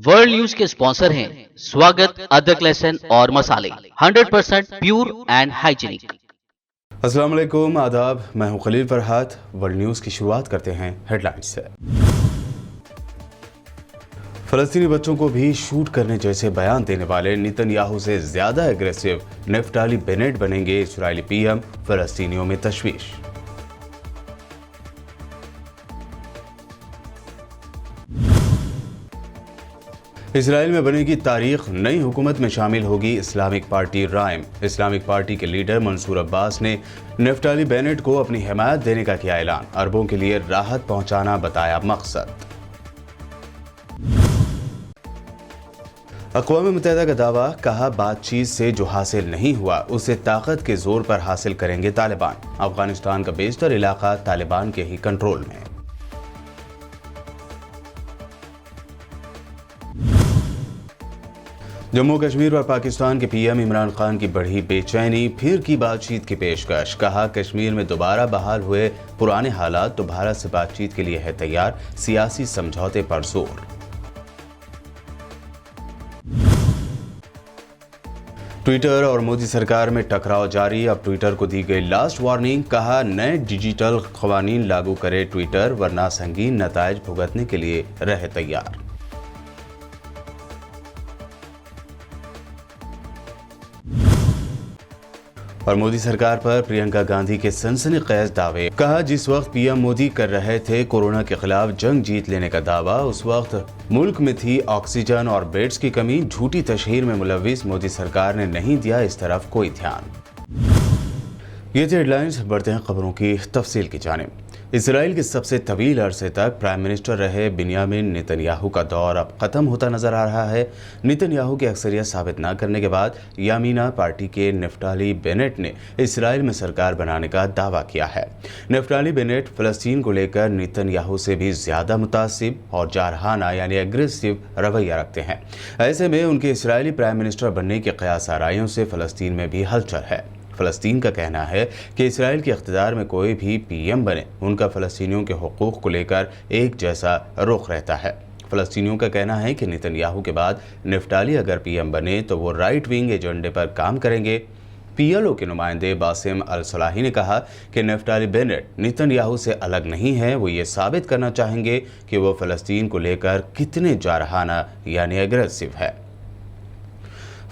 World news के sponsor हैं स्वागत, अदरक, लहसुन और मसाले 100% प्योर एंड हाइजीनिक। अस्सलाम वालेकुम, आदाब। मैं हूं खलील फरहात। वर्ल्ड न्यूज़ की शुरुआत करते हैं हेडलाइंस से। फ़लस्तीनी बच्चों को भी शूट करने जैसे बयान देने वाले नेतन्याहू से ज़्यादा एग्रेसिव नेफ्ताली बेनेट बनेंगे इजरायली पीएम, फ़लस्तीनियों में तशवीश। इसराइल में बनेगी तारीख, नई हुकूमत में शामिल होगी Islamic party rhyme. Islamic party के लीडर मंसूर अब्बास ने नेफ्ताली बेनेट को अपनी हिमायत देने का किया ऐलान। अरबों के लिए राहत पहुंचाना बताया मकसद। अक़वाम मुत्तहिदा का दावा, कहा बातचीत से जो हासिल नहीं हुआ उसे ताकत के जोर पर हासिल करेंगे तालिबान। अफगानिस्तान का बेशतर इलाका तालिबान के ही कंट्रोल में। जम्मू कश्मीर और पाकिस्तान के पीएम इमरान खान की बढ़ी बेचैनी, फिर की बातचीत की पेशकश। कहा कश्मीर में दोबारा बहाल हुए पुराने हालात तो भारत से बातचीत के लिए है तैयार, सियासी समझौते पर जोर। ट्विटर और मोदी सरकार में टकराव जारी, अब ट्विटर को दी गई लास्ट वार्निंग। कहा नए डिजिटल क़वानीन लागू करे ट्विटर, वरना संगीन नतायज भुगतने के लिए रहे तैयार। और मोदी सरकार पर प्रियंका गांधी के सनसनीखेज दावे। कहा जिस वक्त पीएम मोदी कर रहे थे कोरोना के खिलाफ जंग जीत लेने का दावा, उस वक्त मुल्क में थी ऑक्सीजन और बेड्स की कमी। झूठी तशहीर में मुलविस मोदी सरकार ने नहीं दिया इस तरफ कोई ध्यान। ये थे हेडलाइंस। बढ़ते हैं खबरों की तफसील की जानिब। इसराइल के सबसे तवील अरसे तक प्राइम मिनिस्टर रहे बिन्यामिन नेतन्याहू का दौर अब खत्म होता नजर आ रहा है। नेतन्याहू की अक्सरियत साबित न करने के बाद यामीना पार्टी के नेफ्ताली बेनेट ने इसराइल में सरकार बनाने का दावा किया है। नेफ्ताली बेनेट फ़लस्तीन को लेकर नेतन्याहू से भी ज़्यादा मुतासिब और जारहाना यानी एग्रेसिव रवैया रखते हैं। ऐसे में उनके इसराइली प्राइम मिनिस्टर बनने के क़यास आराइयों से फ़लस्तीन में भी हलचल है। फ़लस्तीन का कहना है कि इसराइल के इख्तिदार में कोई भी पीएम बने, उनका फ़लस्तीनियों के हुकूक़ को लेकर एक जैसा रुख रहता है। फ़लस्तीनियों का कहना है कि नेतन्याहू के बाद नेफ्ताली अगर पीएम बने तो वो राइट विंग एजेंडे पर काम करेंगे। पीएलओ के नुमाइंदे बासिम अल-सलाही ने कहा कि नेफ्ताली बेनेट नेतन्याहू से अलग नहीं है। वो ये साबित करना चाहेंगे कि वो फ़लस्तीन को लेकर कितने जारहाना यानी एग्रेसिव है।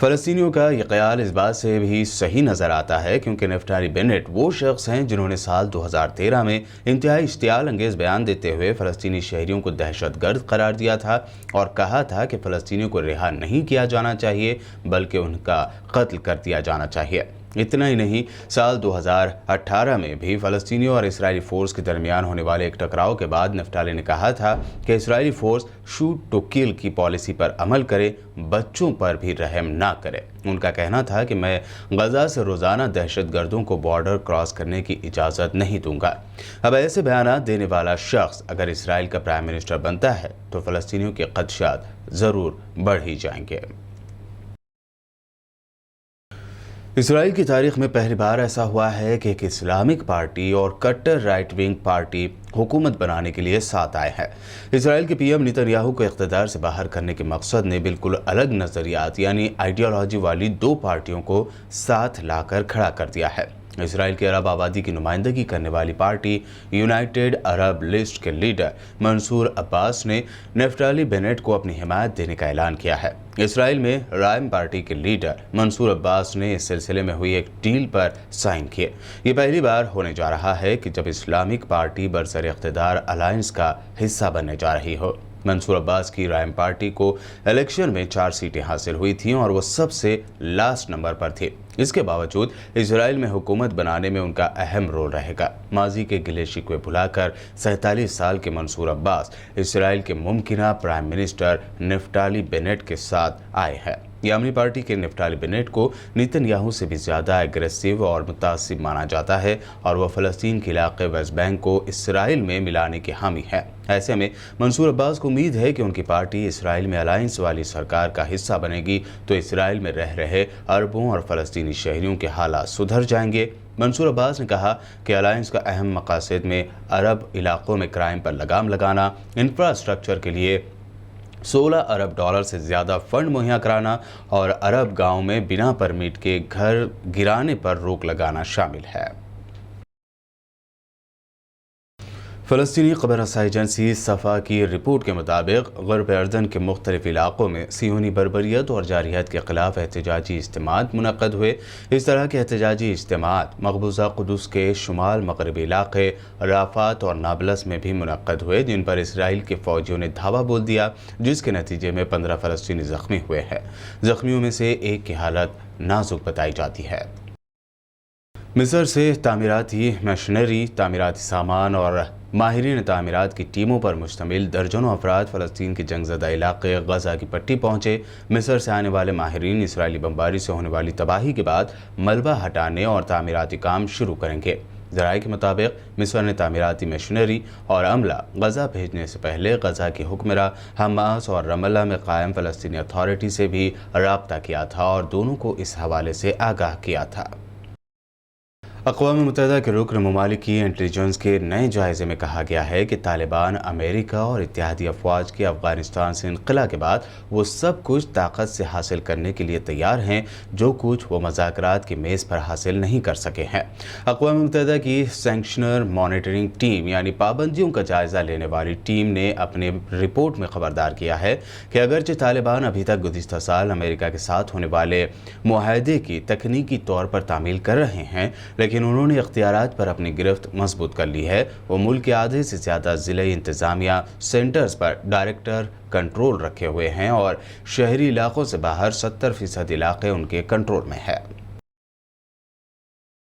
फ़लस्तीनियों का यह ख्याल इस बात से भी सही नज़र आता है क्योंकि नेफ्ताली बेनेट वो शख्स हैं जिन्होंने साल 2013 में इंतहाई इश्तियाल अंगेज़ बयान देते हुए फ़लस्तीनी शहरियों को दहशतगर्द करार दिया था और कहा था कि फ़लस्तीनियों को रिहा नहीं किया जाना चाहिए बल्कि उनका कत्ल कर दिया जाना चाहिए। इतना ही नहीं, साल 2018 में भी फ़लस्तीनियों और इसराइली फ़ोर्स के दरमियान होने वाले एक टकराव के बाद नेफ्ताली ने कहा था कि Israeli force shoot to kill की पॉलिसी पर अमल करे, बच्चों पर भी रहम ना करे। उनका कहना था कि मैं गजा से रोज़ाना दहशतगर्दों को बॉर्डर क्रॉस करने की इजाज़त नहीं दूंगा। अब ऐसे बयान देने वाला शख्स अगर इसराइल का प्राइम मिनिस्टर बनता है तो फ़लस्तीनियों के ख़दशात ज़रूर बढ़ ही जाएंगे। इसराइल की तारीख में पहली बार ऐसा हुआ है कि एक इस्लामिक पार्टी और कट्टर राइट विंग पार्टी हुकूमत बनाने के लिए साथ आए हैं। इसराइल के पीएम नेतन्याहू को इक़्तिदार से बाहर करने के मकसद ने बिल्कुल अलग नज़रियात यानी आइडियोलॉजी वाली दो पार्टियों को साथ लाकर खड़ा कर दिया है। इसराइल की अरब आबादी की नुमाइंदगी करने वाली पार्टी यूनाइटेड अरब लिस्ट के लीडर मंसूर अब्बास ने नेफ्ताली बेनेट को अपनी हिमायत देने का ऐलान किया है। इसराइल में राइम पार्टी के लीडर मंसूर अब्बास ने इस सिलसिले में हुई एक डील पर साइन किए। ये पहली बार होने जा रहा है कि जब इस्लामिक पार्टी बरसर इक़्तिदार अलायंस का हिस्सा बनने जा रही हो। मंसूर अब्बास की राइम पार्टी को इलेक्शन में 4 सीटें हासिल हुई थीं और वो सबसे लास्ट नंबर पर थी। इसके बावजूद इसराइल में हुकूमत बनाने में उनका अहम रोल रहेगा। माजी के गिले शिकवे भुलाकर 47 साल के मंसूर अब्बास इसराइल के मुमकिना प्राइम मिनिस्टर नेफ्ताली बेनेट के साथ आए हैं। यामनी पार्टी के नेफ्ताली बेनेट को नेतन्याहू से भी ज़्यादा एग्रेसिव और मुतासिब माना जाता है और वह फ़लस्तीन के इलाके वेस्ट बैंक को इसराइल में मिलाने के हामी है। ऐसे में मंसूर अब्बास को उम्मीद है कि उनकी पार्टी इसराइल में अलायंस वाली सरकार का हिस्सा बनेगी तो इसराइल में रह रहे अरबों और फ़लस्तीनी शहरियों के हालात सुधर जाएंगे। मंसूर अब्बास ने कहा कि अलायंस का अहम मकासद में अरब इलाकों में क्राइम पर लगाम लगाना, इंफ्रास्ट्रक्चर के लिए 16 अरब डॉलर से ज़्यादा फंड मुहैया कराना और अरब गांव में बिना परमिट के घर गिराने पर रोक लगाना शामिल है। फ़लस्तीनी खबर रसाई एजेंसी सफ़ा की रिपोर्ट के मुताबिक ग़र्ब अर्दन के मुख्तलिफ़ इलाक़ों में सियोनी बर्बरियत और जारहियत के ख़िलाफ़ एहतजाजी इज्तिमात मुनक़्क़द हुए। इस तरह के एहतजाजी इज्तिमात मक़बूज़ा क़ुद्स के शुमाल मग़रबी इलाक़े राफ़ात और नाबलस में भी मुनक़्क़द हुए, जिन पर इसराइल के फ़ौजियों ने धावा बोल दिया, जिसके नतीजे में 15 फ़लस्तीनी ज़ख्मी हुए हैं। ज़ख्मियों में से एक की हालत नाजुक बताई जाती है। मिस्र से तामीराती मशीनरी, तामीराती सामान और माहिरीन तामीरात की टीमों पर मुश्तमिल दर्जनों अफराद फ़लस्तीन के जंगज़दा इलाक़े गज़ा की पट्टी पहुँचे। मिस्र से आने वाले माहिरीन इसराइली बमबारी से होने वाली तबाही के बाद मलबा हटाने और तामीराती काम शुरू करेंगे। ज़राए के मुताबिक मिस्र ने तामीराती मशीनरी और अमला गज़ा भेजने से पहले गज़ा के हुक्मरान हमास और रमल्ला में कायम फ़लस्तीनी अथॉरिटी से भी रब्ता किया था और दोनों को इस हवाले से आगाह किया था। अक़वाम मुत्तहिदा के रुकन ममालिक की इंटेलिजेंस के नए जायज़े में कहा गया है कि तालिबान अमेरिका और इत्तेहादी अफवाज के अफ़गानिस्तान से इनक़िला के बाद वो सब कुछ ताकत से हासिल करने के लिए तैयार हैं जो कुछ वो मुज़ाकरात की मेज़ पर हासिल नहीं कर सके हैं। अक़वाम मुत्तहिदा की सैंक्शनर मॉनिटरिंग टीम यानी पाबंदियों का जायज़ा लेने वाली टीम ने अपने रिपोर्ट में खबरदार किया है कि अगरचे तालिबान अभी तक गुज़िश्ता साल अमेरिका के साथ होने वाले मुआहदे की तकनीकी तौर पर तामील कर रहे हैं, लेकिन उन्होंने इख्तियारात पर अपनी गिरफ्त मजबूत कर ली है। वो मुल्क के आधे से ज़्यादा ज़िले इंतज़ामिया सेंटर्स पर डायरेक्टर कंट्रोल रखे हुए हैं और शहरी इलाकों से बाहर 70% इलाके उनके कंट्रोल में है।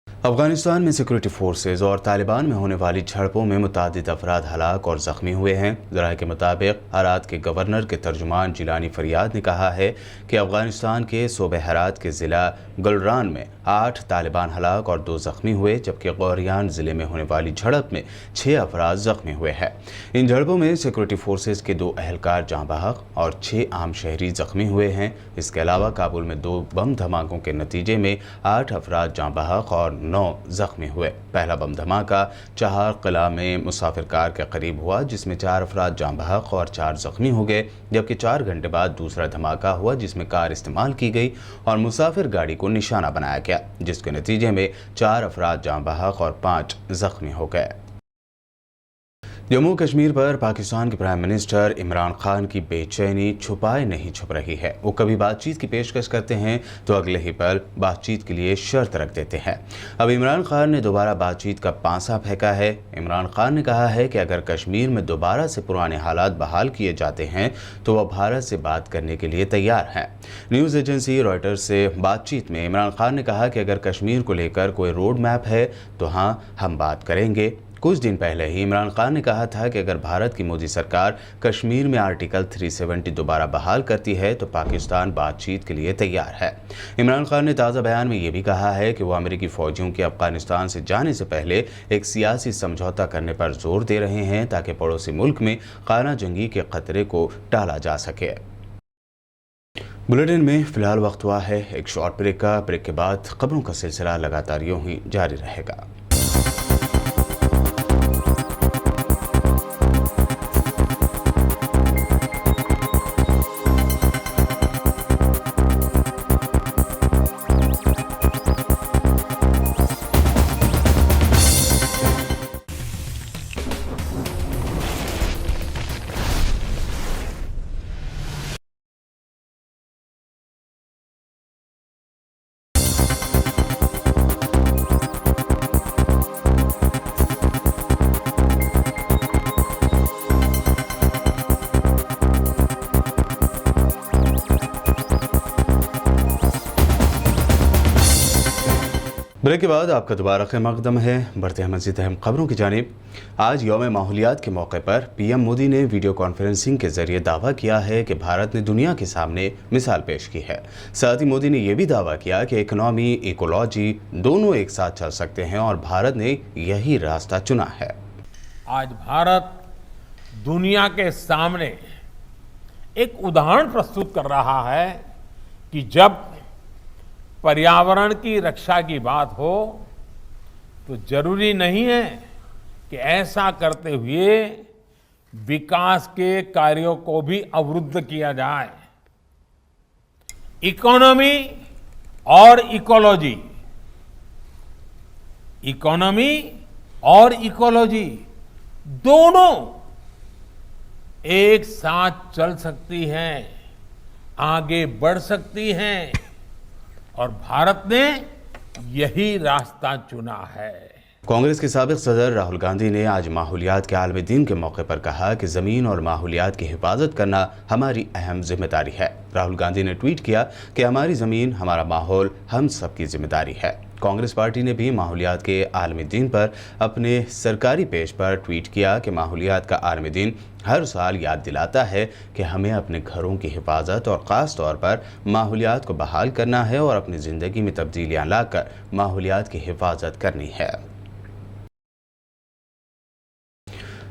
अफगानिस्तान में सिक्योरिटी फोर्सेज और तालिबान में होने वाली झड़पों में मुतादिद अफराद हलाक और ज़ख्मी हुए हैं। ज़राए के मुताबिक हरात के गवर्नर के तर्जुमान जिलानी फरियाद ने कहा है कि अफगानिस्तान के सूबे हरात के ज़िला गुलरान में 8 तालिबान हलाक और 2 ज़ख्मी हुए, जबकि गौरियान ज़िले में होने वाली झड़प में 6 अफराद ज़ख्मी हुए हैं। इन झड़पों में सिक्योरिटी फोर्सेज के 2 अहलकार जाँ बहक और 6 आम शहरी ज़ख्मी हुए हैं। इसके अलावा काबुल में 2 बम धमाकों के नतीजे में 8 अफराद जाँ बहक और 9 ज़ख्मी हुए। पहला बम धमाका चहार किला में मुसाफिर कार के करीब हुआ, जिसमें 4 अफराद जाँ बहक और 4 ज़ख्मी हो गए, जबकि 4 घंटे बाद दूसरा धमाका हुआ जिसमें कार इस्तेमाल की गई और मुसाफिर गाड़ी को निशाना बनाया गया, जिसके नतीजे में 4 अफराद जाँ बहक और 5 ज़ख्मी हो गए। जम्मू कश्मीर पर पाकिस्तान के प्राइम मिनिस्टर इमरान खान की बेचैनी छुपाए नहीं छुप रही है। वो कभी बातचीत की पेशकश करते हैं तो अगले ही पल बातचीत के लिए शर्त रख देते हैं। अब इमरान खान ने दोबारा बातचीत का पांसा फेंका है। इमरान खान ने कहा है कि अगर कश्मीर में दोबारा से पुराने हालात बहाल किए जाते हैं तो वह भारत से बात करने के लिए तैयार हैं। न्यूज़ एजेंसी रॉयटर्स से बातचीत में इमरान खान ने कहा कि अगर कश्मीर को लेकर कोई रोड मैप है तो हाँ, हम बात करेंगे। कुछ दिन पहले ही इमरान खान ने कहा था कि अगर भारत की मोदी सरकार कश्मीर में आर्टिकल 370 दोबारा बहाल करती है तो पाकिस्तान बातचीत के लिए तैयार है। इमरान खान ने ताज़ा बयान में ये भी कहा है कि वो अमेरिकी फ़ौजियों के अफगानिस्तान से जाने से पहले एक सियासी समझौता करने पर जोर दे रहे हैं ताकि पड़ोसी मुल्क में खाना जंगी के खतरे को टाला जा सके। बुलेटिन में फ़िलहाल वक्त हुआ है एक शॉर्ट ब्रेक का। ब्रेक के बाद खबरों का सिलसिला लगातार यूं ही जारी रहेगा। ब्रेक के बाद आपका दोबारा खैर मकदम है। बढ़ते हैं मज़ीद अहम खबरों की जानिब। आज यौम माहौलियात के मौके पर पीएम मोदी ने वीडियो कॉन्फ्रेंसिंग के जरिए दावा किया है कि भारत ने दुनिया के सामने मिसाल पेश की है। साथ ही मोदी ने यह भी दावा किया कि इकोनॉमी इकोलॉजी दोनों एक साथ चल सकते हैं और भारत ने यही रास्ता चुना है। आज भारत दुनिया के सामने एक उदाहरण प्रस्तुत कर रहा है कि जब पर्यावरण की रक्षा की बात हो तो जरूरी नहीं है कि ऐसा करते हुए विकास के कार्यों को भी अवरुद्ध किया जाए। इकोनॉमी और इकोलॉजी, इकोनॉमी और इकोलॉजी दोनों एक साथ चल सकती हैं, आगे बढ़ सकती हैं, और भारत ने यही रास्ता चुना है। कांग्रेस के साबिक सदर राहुल गांधी ने आज माहौलियात के आलमी दिन के मौके पर कहा कि ज़मीन और माहौलियात की हिफाजत करना हमारी अहम जिम्मेदारी है। राहुल गांधी ने ट्वीट किया कि हमारी ज़मीन, हमारा माहौल हम सबकी जिम्मेदारी है। कांग्रेस पार्टी ने भी माहौलियात के आलमी दिन पर अपने सरकारी पेज पर ट्वीट किया कि माहौलियात का आलमी दिन हर साल याद दिलाता है कि हमें अपने घरों की हिफाजत और ख़ास तौर पर माहौलियात को बहाल करना है और अपनी ज़िंदगी में तब्दीलियाँ लाकर माहौलियात की हिफाजत करनी है।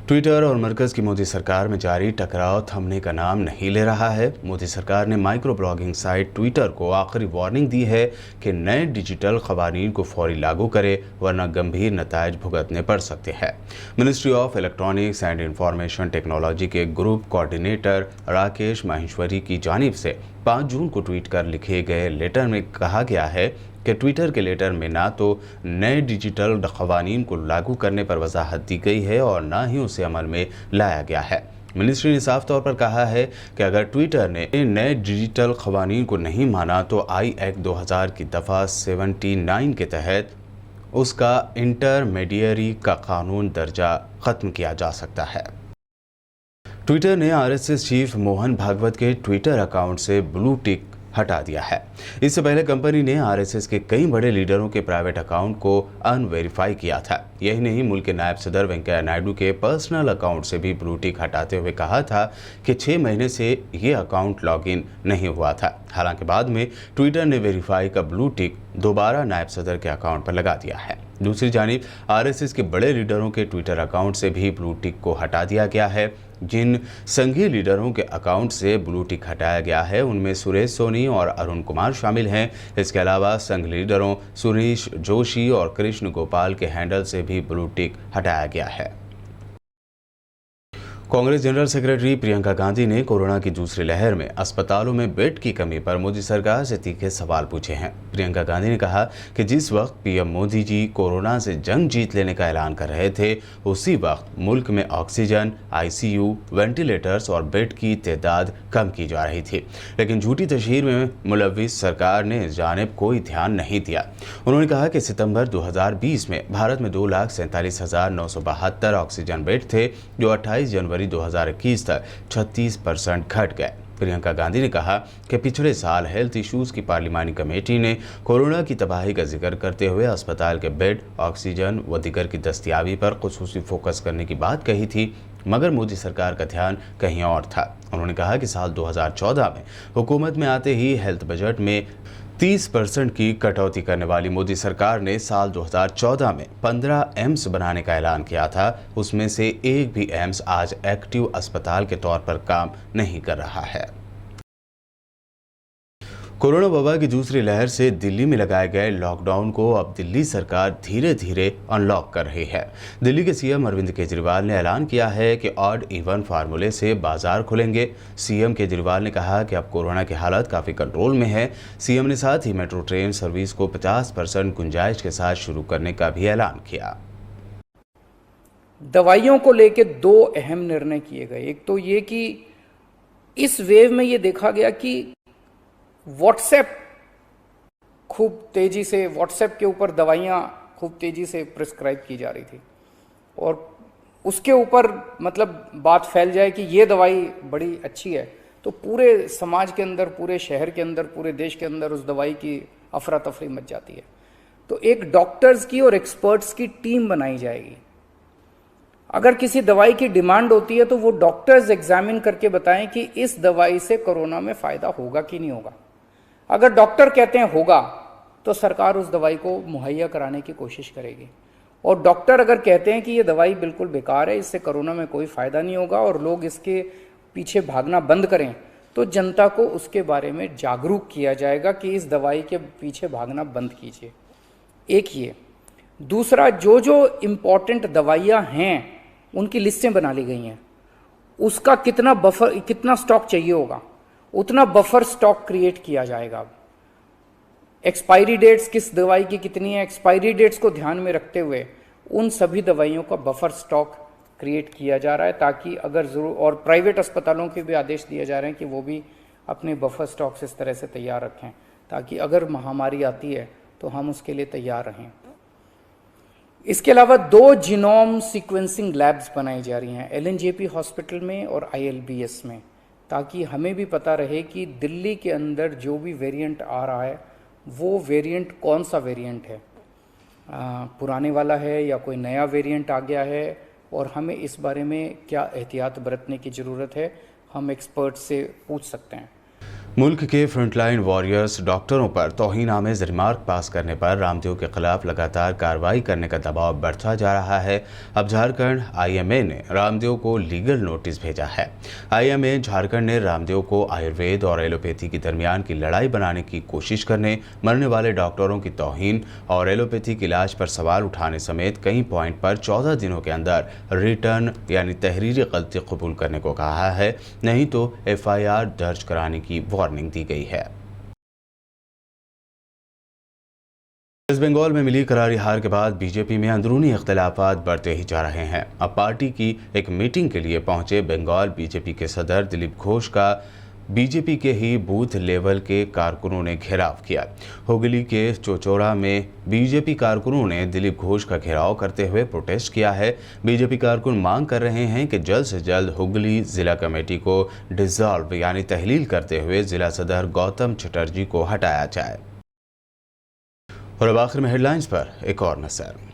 ट्विटर और मरकज़ की मोदी सरकार में जारी टकराव थमने का नाम नहीं ले रहा है। मोदी सरकार ने माइक्रो ब्लॉगिंग साइट ट्विटर को आखिरी वार्निंग दी है कि नए डिजिटल क़वानीन को फौरी लागू करे, वरना गंभीर नतायज भुगतने पड़ सकते हैं। Ministry of electronics and information technology के ग्रुप कोऑर्डिनेटर राकेश माहेश्वरी की जानिब से 5 जून को ट्वीट कर लिखे गए लेटर में कहा गया है कि ट्विटर के लेटर में ना तो नए डिजिटल क़वानीन को लागू करने पर वजाहत दी गई है और ना ही उसे अमल में लाया गया है। मिनिस्ट्री ने साफ तौर पर कहा है कि अगर ट्विटर ने नए डिजिटल क़वानीन को नहीं माना तो आई एक्ट 2000 की दफ़ा 79 के तहत उसका इंटरमीडियरी का कानून दर्जा ख़त्म किया जा सकता है। ट्विटर ने आरएसएस चीफ मोहन भागवत के ट्विटर अकाउंट से ब्लू टिक हटा दिया है। इससे पहले कंपनी ने आरएसएस के कई बड़े लीडरों के प्राइवेट अकाउंट को अनवेरीफाई किया था। यही नहीं, मुल्क के नायब सदर वेंकैया नायडू के पर्सनल अकाउंट से भी ब्लू टिक हटाते हुए कहा था कि 6 महीने से ये अकाउंट लॉगिन नहीं हुआ था। हालांकि बाद में ट्विटर ने वेरीफाई का ब्लू टिक दोबारा नायब सदर के अकाउंट पर लगा दिया है। दूसरी जानिब आरएसएस के बड़े लीडरों के ट्विटर अकाउंट से भी ब्लू टिक को हटा दिया गया है। जिन संघीय लीडरों के अकाउंट से ब्लू टिक हटाया गया है उनमें सुरेश सोनी और अरुण कुमार शामिल हैं। इसके अलावा संघ लीडरों सुरेश जोशी और कृष्ण गोपाल के हैंडल से भी ब्लू टिक हटाया गया है। कांग्रेस जनरल सेक्रेटरी प्रियंका गांधी ने कोरोना की दूसरी लहर में अस्पतालों में बेड की कमी पर मोदी सरकार से तीखे सवाल पूछे हैं। प्रियंका गांधी ने कहा कि जिस वक्त पीएम मोदी जी कोरोना से जंग जीत लेने का ऐलान कर रहे थे, उसी वक्त मुल्क में ऑक्सीजन, आईसीयू, वेंटिलेटर्स और बेड की तादाद कम की जा रही थी, लेकिन झूठी तशहीर में मुलव्विस सरकार ने इस जानिब कोई ध्यान नहीं दिया। उन्होंने कहा कि सितंबर 2020 में भारत में 2,47,972 ऑक्सीजन बेड थे, जो 28 जनवरी 2021 तक 36% घट गए। प्रियंका गांधी ने कहा कि पिछले साल हेल्थ इश्यूज की पार्लिमानी कमेटी ने कोरोना की तबाही का जिक्र करते हुए अस्पताल के बेड, ऑक्सीजन व दीगर की दस्तयाबी पर खुसूसी फोकस करने की बात कही थी, मगर मोदी सरकार का ध्यान कहीं और था। उन्होंने कहा कि साल 2014 में हुकूमत में आते ही हेल्थ बजट में 30% की कटौती करने वाली मोदी सरकार ने साल 2014 में 15 एम्स बनाने का ऐलान किया था। उसमें से एक भी एम्स आज एक्टिव अस्पताल के तौर पर काम नहीं कर रहा है। कोरोना वबा की दूसरी लहर से दिल्ली में लगाए गए लॉकडाउन को अब दिल्ली सरकार धीरे धीरे अनलॉक कर रही है। दिल्ली के सीएम अरविंद केजरीवाल ने ऐलान किया है कि ऑड इवन फार्मूले से बाजार खुलेंगे। सीएम केजरीवाल ने कहा कि अब कोरोना की हालत काफ़ी कंट्रोल में है। सीएम ने साथ ही मेट्रो ट्रेन सर्विस को 50% गुंजाइश के साथ शुरू करने का भी ऐलान किया। दवाइयों को लेकर 2 अहम निर्णय किए गए। एक तो ये कि इस वेव में ये देखा गया कि व्हाट्सएप खूब तेजी से, व्हाट्सएप के ऊपर दवाइयाँ खूब तेजी से प्रिस्क्राइब की जा रही थी और उसके ऊपर मतलब बात फैल जाए कि ये दवाई बड़ी अच्छी है, तो पूरे समाज के अंदर, पूरे शहर के अंदर, पूरे देश के अंदर उस दवाई की अफरा तफरी मच जाती है। तो एक डॉक्टर्स की और एक्सपर्ट्स की टीम बनाई जाएगी। अगर किसी दवाई की डिमांड होती है तो वो डॉक्टर्स एग्जामिन करके बताएं कि इस दवाई से कोरोना में फायदा होगा कि नहीं होगा। अगर डॉक्टर कहते हैं होगा तो सरकार उस दवाई को मुहैया कराने की कोशिश करेगी, और डॉक्टर अगर कहते हैं कि ये दवाई बिल्कुल बेकार है, इससे कोरोना में कोई फायदा नहीं होगा और लोग इसके पीछे भागना बंद करें, तो जनता को उसके बारे में जागरूक किया जाएगा कि इस दवाई के पीछे भागना बंद कीजिए। एक ये। दूसरा, जो जो इम्पोर्टेंट दवाइयाँ हैं उनकी लिस्टें बना ली गई हैं उसका कितना बफर, कितना स्टॉक चाहिए होगा, उतना बफर स्टॉक क्रिएट किया जाएगा। एक्सपायरी डेट्स किस दवाई की कितनी है, एक्सपायरी डेट्स को ध्यान में रखते हुए उन सभी दवाइयों का बफर स्टॉक क्रिएट किया जा रहा है, ताकि अगर जरूर, और प्राइवेट अस्पतालों के भी आदेश दिए जा रहे हैं कि वो भी अपने बफर स्टॉक्स इस तरह से तैयार रखें ताकि अगर महामारी आती है तो हम उसके लिए तैयार रहें। इसके अलावा 2 जीनोम सीक्वेंसिंग लैब्स बनाई जा रही हैं एलएनजेपी हॉस्पिटल में और आईएलबीएस में, ताकि हमें भी पता रहे कि दिल्ली के अंदर जो भी वेरिएंट आ रहा है वो वेरिएंट कौन सा वेरिएंट है, पुराने वाला है या कोई नया वेरिएंट आ गया है, और हमें इस बारे में क्या एहतियात बरतने की ज़रूरत है, हम एक्सपर्ट से पूछ सकते हैं। मुल्क के फ्रंटलाइन वॉरियर्स डॉक्टरों पर तौहीन-आमेज़ रिमार्क पास करने पर रामदेव के खिलाफ लगातार कार्रवाई करने का दबाव बढ़ता जा रहा है। अब झारखंड आईएमए ने रामदेव को लीगल नोटिस भेजा है। आईएमए झारखंड ने रामदेव को आयुर्वेद और एलोपैथी के दरमियान की लड़ाई बनाने की कोशिश करने, मरने वाले डॉक्टरों की तौहीन और एलोपैथिक इलाज पर सवाल उठाने समेत कई पॉइंट पर 14 दिनों के अंदर रिटर्न यानी तहरीरी गलती कबूल करने को कहा है, नहीं तो एफआईआर दर्ज कराने की वार्निंग दी गई है। वेस्ट बंगाल में मिली करारी हार के बाद बीजेपी में अंदरूनी इख्तिलाफात बढ़ते ही जा रहे हैं। अब पार्टी की एक मीटिंग के लिए पहुंचे बंगाल बीजेपी के सदर दिलीप घोष का बीजेपी के ही बूथ लेवल के कारकुनों ने घेराव किया। हुगली के चोचौड़ा में बीजेपी कारकुनों ने दिलीप घोष का घेराव करते हुए प्रोटेस्ट किया है। बीजेपी कारकुन मांग कर रहे हैं कि जल्द से जल्द हुगली जिला कमेटी को डिसॉल्व यानी तहलील करते हुए जिला सदर गौतम चटर्जी को हटाया जाए। और अब आखिर में हेडलाइंस पर एक और नजर।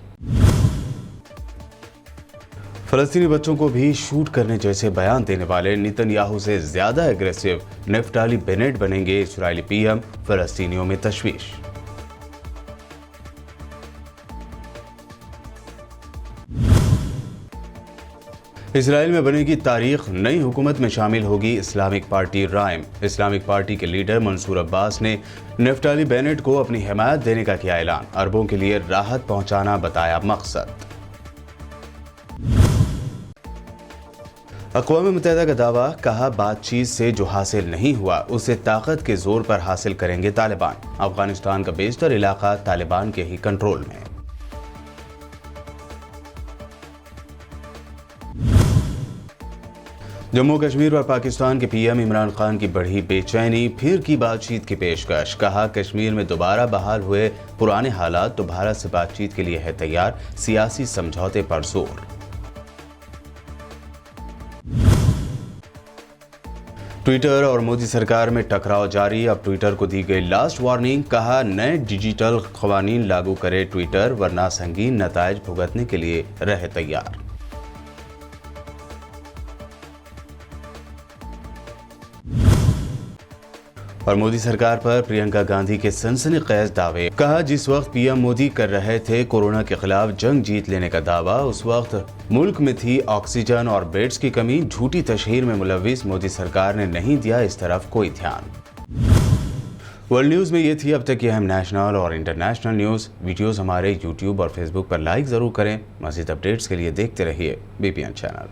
फलस्तीनी बच्चों को भी शूट करने जैसे बयान देने वाले नेतन्याहू से ज्यादा एग्रेसिव नेफ्ताली बेनेट बनेंगे इजरायली पीएम, फलस्तीनियों में तशवीश। इजराइल में बनेगी तारीख, नई हुकूमत में शामिल होगी Islamic party rhyme. Islamic party के लीडर मंसूर अब्बास ने नेफ्ताली बेनेट को अपनी हिमायत देने का किया ऐलान। अरबों के लिए राहत पहुंचाना बताया मकसद। अक़वाम मुत्तहिदा का दावा, कहा बातचीत से जो हासिल नहीं हुआ उसे ताकत के जोर पर हासिल करेंगे तालिबान। अफगानिस्तान का बेशतर इलाका तालिबान के ही कंट्रोल में। जम्मू कश्मीर और पाकिस्तान के पीएम इमरान खान की बढ़ी बेचैनी, फिर की बातचीत की पेशकश। कहा कश्मीर में दोबारा बहाल हुए पुराने हालात तो भारत से बातचीत के लिए है तैयार, सियासी समझौते पर जोर। ट्विटर और मोदी सरकार में टकराव जारी, अब ट्विटर को दी गई लास्ट वार्निंग। कहा नए डिजिटल क़वानीन लागू करे ट्विटर, वरना संगीन नतायज भुगतने के लिए रहे तैयार। और मोदी सरकार पर प्रियंका गांधी के सनसनीखेज दावे। कहा जिस वक्त पीएम मोदी कर रहे थे कोरोना के खिलाफ जंग जीत लेने का दावा, उस वक्त मुल्क में थी ऑक्सीजन और बेड्स की कमी। झूठी तशहीर में मुलविस मोदी सरकार ने नहीं दिया इस तरफ कोई ध्यान। वर्ल्ड न्यूज़ में ये थी अब तक की अहम नेशनल और इंटरनेशनल न्यूज़। वीडियोस हमारे यूट्यूब और फेसबुक पर लाइक ज़रूर करें। मज़ीद अपडेट्स के लिए देखते रहिए बीपीएन चैनल।